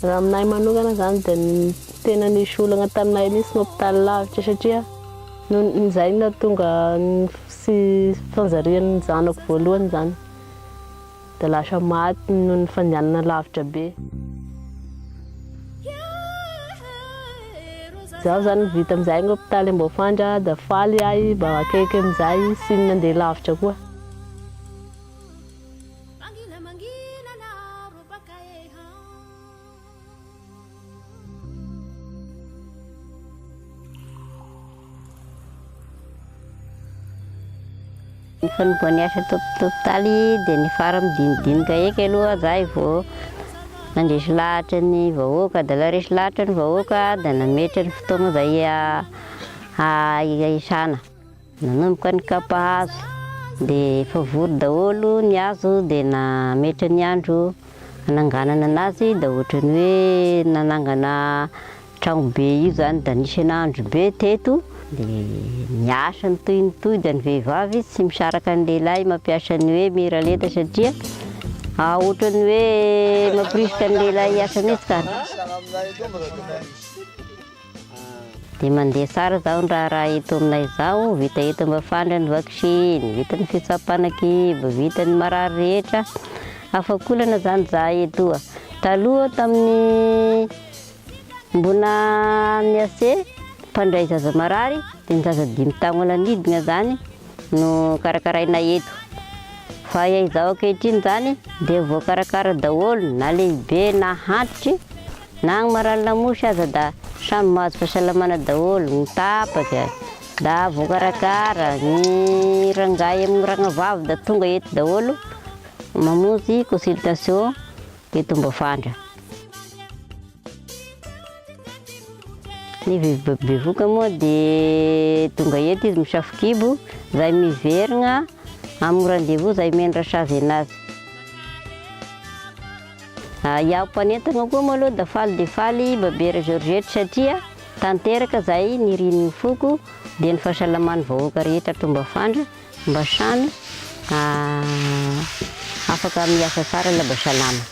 Raha aminay manokana zany dia tena nisy olana taminay nisy hôpitaly lavitra satria izay no tonga sy fanjarian'ny zanako voalohany zany. Dia lasa maty noho ny fandehanana lavitra be. Zaho zany vita amin'izay ny hôpitaly Amboafandra dia faly ahy mba akaiky amin'izay sy nandeha lavitra koa. Ny fanombohan'ny asa hôpitaly dia ny fara midinidinika eky aloha zay vao nandresy lahatra ny vahoaka, dia la resy lahatra ny vahoaka dia nametra ny fotoana izay isana. Nanomboka ny kapa hazo dia efa vory daholo ny hazo dia nametra ny andro hananganana anazy dia ohatran'ny hoe nanangana trano be io zany dia nisy andro be teto. Dia miasa nitohy ny vehivavy tsy misaraka ny lehilahy mampiasa ny hoe miraleta satria ohatran'ny hoe mampirisika ny lehilahy hiasa mihitsy ka. Dia mandeha tsara zaho raha eto aminay izao, vita eto Amboafandra ny vaksiny, vita ny fitsapana kibo, vita ny marary rehetra, afakolana zany za eto. Taloha tamin'ny mbona niase mpandray zaza marary dia ny zaza 5 taona lanidina zany no karakaraina eto. Fa izao ankehitriny zany dia voakarakara daholo na lehibe na antitry na ny marary lamosy aza da samy mahazo fahasalamana daholo, ny tapaka da voakarakara, ny rangahy amin'ny ranavavy da tonga eto daholo mamonjy consultation eto Amboafandra. Ny bevoka moa dia tonga eto izy misafikibo, zay miverina amin'ny rendez-vous zay mendra sazy anazy. Iaho mpanentana koa moa aloha da faly Babera Georgette satria tanteraka zay nirian'ny foko dia ny fahasalaman'ny vahoaka rehetra eto Amboafandra mba samy afaka miasa tsara laba salama.